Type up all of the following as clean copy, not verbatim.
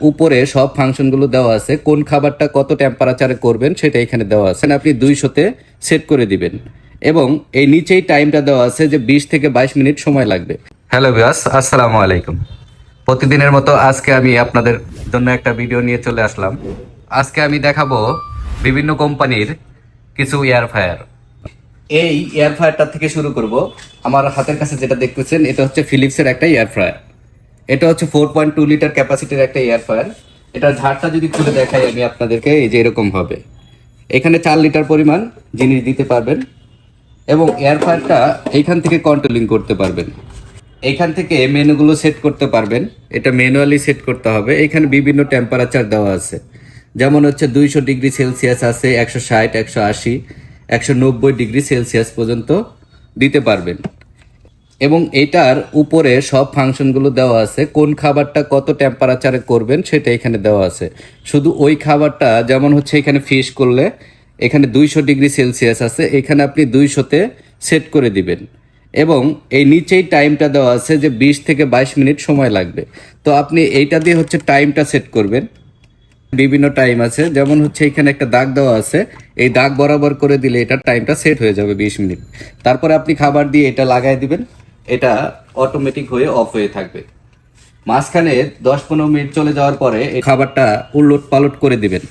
উপরে সব ফাংশনগুলো দেওয়া আছে, কোন খাবারটা কত টেম্পারেচারে করবেন সেটা এখানে দেওয়া আছে। আপনি 200-তে সেট করে দিবেন এবং এই নিচেই টাইমটা দেওয়া আছে যে 20 থেকে 22 মিনিট সময় লাগবে। হ্যালো ভিউয়ার্স, আসসালামু আলাইকুম। প্রতিদিনের মতো আজকে আমি আপনাদের জন্য একটা ভিডিও নিয়ে চলে আসলাম। আজকে আমি দেখাবো বিভিন্ন কোম্পানির কিছু এয়ার ফ্রায়ার। এই এয়ার ফ্রায়ারটা থেকে শুরু করব। আমার হাতের কাছে যেটা দেখতেছেন এটা হচ্ছে ফিলিপসের একটা এয়ার ফ্রায়ার। এটা হচ্ছে 4.2 লিটার ক্যাপাসিটির একটা এয়ার ফ্রায়ার। এটার ঝাড়টা যদি খুলে দেখাই আমি আপনাদেরকে, এই যে এরকম হবে। এখানে 4 লিটার পরিমাণ জিনিস দিতে পারবেন এবং এয়ার ফ্রায়ারটা এইখান থেকে কন্ট্রোলিং করতে পারবেন। এইখান থেকে মেনুগুলো সেট করতে পারবেন। এটা ম্যানুয়ালি সেট করতে হবে। এখানে বিভিন্ন টেম্পারেচার দেওয়া আছে, যেমন হচ্ছে 200 ডিগ্রি সেলসিয়াস আছে, 160, 180, 190 ডিগ্রি সেলসিয়াস পর্যন্ত দিতে পারবেন। এবং এটার উপরে সব ফাংশনগুলো দেওয়া আছে, কোন খাবারটা কত টেম্পারেচারে করবেন সেটা এখানে দেওয়া আছে। শুধু ওই খাবারটা, যেমন হচ্ছে এখানে ফিশ করলে এখানে 200 ডিগ্রি সেলসিয়াস আছে, এখানে আপনি 200-তে সেট করে দিবেন এবং এই নিচেই টাইমটা দেওয়া আছে যে 20 থেকে 22 মিনিট সময় লাগবে। তো আপনি এইটা দিয়ে হচ্ছে টাইমটা সেট করবেন। বিভিন্ন টাইম আছে, যেমন হচ্ছে এখানে একটা দাগ দেওয়া আছে, এই দাগ বরাবর করে দিলে এটার টাইমটা সেট হয়ে যাবে 20 মিনিট। তারপরে আপনি খাবার দিয়ে এটা লাগাই দিবেন, এটা অটোমেটিক হয়ে অফ হয়ে থাকবে। মাঝখানে 10-15 মিনিট চলে যাওয়ার পরে এই খাবারটা উলট পালট করে দিবেন।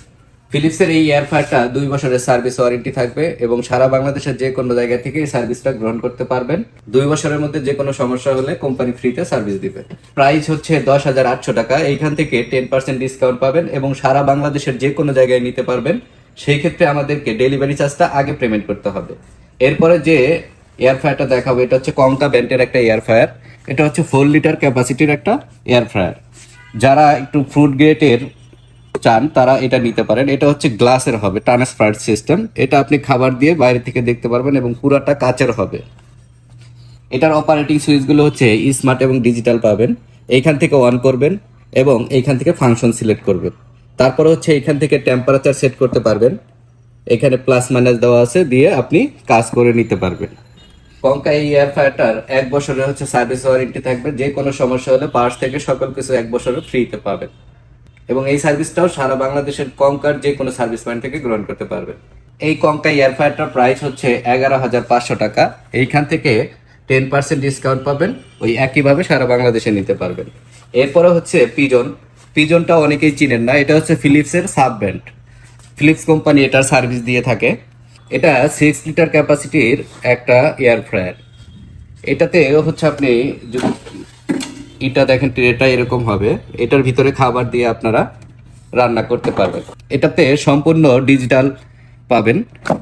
ফিলিপসের এই এয়ার ফ্রায়ারটা 2 বছরের সার্ভিস ওয়ারেন্টি থাকবে এবং সারা বাংলাদেশের যে কোনো জায়গা থেকে এই সার্ভিসটা গ্রহণ করতে পারবেন। 2 বছরের মধ্যে যে কোনো সমস্যা হলে কোম্পানি ফ্রিতে সার্ভিস দিবে। প্রাইস হচ্ছে 10,800 টাকা। এইখান থেকে 10% ডিসকাউন্ট পাবেন এবং সারা বাংলাদেশের যে কোনো জায়গায় নিতে পারবেন। সেই ক্ষেত্রে আমাদেরকে ডেলিভারি চার্জটা আগে পেমেন্ট করতে হবে। এরপরে যে এয়ার ফ্রায়ারটা দেখাবো এটা হচ্ছে কঙ্কা ব্র্যান্ডের একটা এয়ার ফ্রায়ার। এটা হচ্ছে 4 লিটার ক্যাপাসিটির একটা এয়ার ফ্রায়ার। যারা একটু ফ্রুট গ্রেডের চান তারা এটা নিতে পারেন। এটা হচ্ছে গ্লাসের হবে, ট্রান্সপারেন্ট সিস্টেম। এটা আপনি খাবার দিয়ে বাইরে থেকে দেখতে পারবেন এবং পুরাটা কাচের হবে। এটার অপারেটিং সুইচগুলো হচ্ছে স্মার্ট এবং ডিজিটাল পাবেন। এইখান থেকে অন করবেন এবং এইখান থেকে ফাংশন সিলেক্ট করবেন। তারপরে হচ্ছে এইখান থেকে টেম্পারেচার সেট করতে পারবেন। এখানে প্লাস মাইনাস দেওয়া আছে, দিয়ে আপনি কাজ করে নিতে পারবেন। কঙ্কা এই এয়ার ফ্রায়ারটার 1 বছরের হচ্ছে সার্ভিস ওয়ারেন্টি থাকবে। যে কোনো সমস্যা হলে পার্টস থেকে সকল কিছু 1 বছরের ফ্রিতে পাবেন এবং এই সার্ভিসটাও সারা বাংলাদেশের কঙ্কার যে কোনো সার্ভিস পয়েন্ট থেকে গ্রহণ করতে পারবেন। এই কঙ্কা এয়ার ফ্রায়ারটার প্রাইস হচ্ছে 11,500 টাকা। এইখান থেকে 10% ডিসকাউন্ট পাবেন, ওই একইভাবে সারা বাংলাদেশে নিতে পারবেন। এরপরে হচ্ছে পিজন। পিজনটা অনেকেই চিনেন না, এটা হচ্ছে ফিলিপসের সাব ব্র্যান্ড। ফিলিপস কোম্পানি এটার সার্ভিস দিয়ে থাকে। এটা 6 লিটার ক্যাপাসিটির একটা এয়ার ফ্রায়ার। এটাতে হচ্ছে আপনি যদি এটা দেখেন, ট্রেটা এরকম হবে, এটার ভিতরে খাবার দিয়ে আপনারা রান্না করতে পারবেন। এটাতে সম্পূর্ণ ডিজিটাল পাবেন।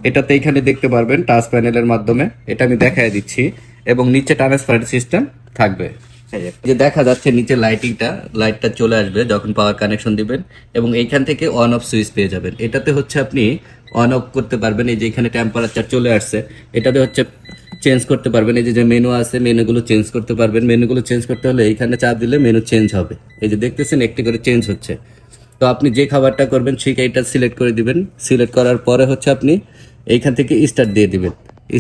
এটাতে এখানে দেখতে পারবেন টাচ প্যানেলের মাধ্যমে, এটা আমি দেখাই দিচ্ছি, এবং নিচে ট্রান্সপারেন্ট সিস্টেম থাকবে। যে দেখা যাচ্ছে নিচে লাইটটা চলে আসবে যখন পাওয়ার কানেকশন দিবেন এবং এইখান থেকে অন অফ সুইচ পেয়ে যাবেন। এটাতে হচ্ছে আপনি অন অফ করতে পারবেন। এই যে এখানে টেম্পারেচার চলে আসছে, এটাতে হচ্ছে চেঞ্জ করতে পারবেন। এই যে মেনু আছে, মেনুগুলো চেঞ্জ করতে পারবেন। মেনুগুলো চেঞ্জ করতে হলে এইখানে চাপ দিলে মেনু চেঞ্জ হবে। এই যে দেখতেছেন একটি করে চেঞ্জ হচ্ছে। তো আপনি যে খাবারটা করবেন সেই এইটা সিলেক্ট করে দিবেন। সিলেক্ট করার পরে হচ্ছে আপনি এইখান থেকে স্টার্ট দিয়ে দিবেন।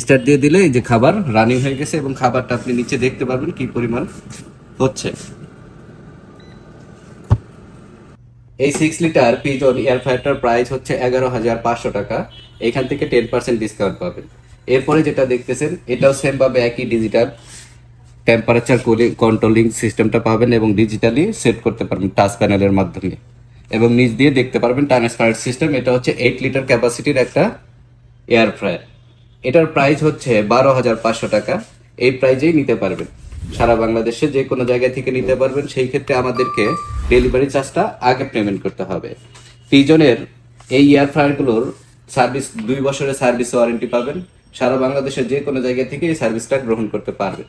স্টার্ট দিয়ে দিলে এই যে খাবার রানিং হয়ে গেছে এবং খাবারটা আপনি নিচে দেখতে পারবেন কি পরিমাণ হচ্ছে। এই 6 লিটার পিজন এয়ার ফ্রায়ারটার প্রাইস হচ্ছে 11,500 টাকা। এখান থেকে 10% ডিসকাউন্ট পাবেন। এরপরে যেটা দেখতেছেন এটাও সেম ভাবে একই ডিজিটাল টেম্পারেচার কন্ট্রোলিং সিস্টেমটা পাবেন এবং ডিজিটালি সেট করতে পারবেন টাচ প্যানেলের মাধ্যমে এবং নিচ দিয়ে দেখতে পারবেন ট্রান্সপারেন্ট সিস্টেম। এটা হচ্ছে 8 লিটার ক্যাপাসিটির একটা এয়ার ফ্রায়ার। এটার প্রাইস হচ্ছে 12,500 টাকা। এই প্রাইজেই নিতে পারবেন, সারা বাংলাদেশে যে কোনো জায়গা থেকে নিতে পারবেন। সেই ক্ষেত্রে আমাদেরকে ডেলিভারি চার্জটা আগে পেমেন্ট করতে হবে। পিজনের এই এয়ার ফ্রায়ারগুলোর সার্ভিস 2 বছরের সার্ভিস ওয়ারেন্টি পাবেন। সারা বাংলাদেশের যে কোনো জায়গা থেকে এই সার্ভিসটা গ্রহণ করতে পারবেন।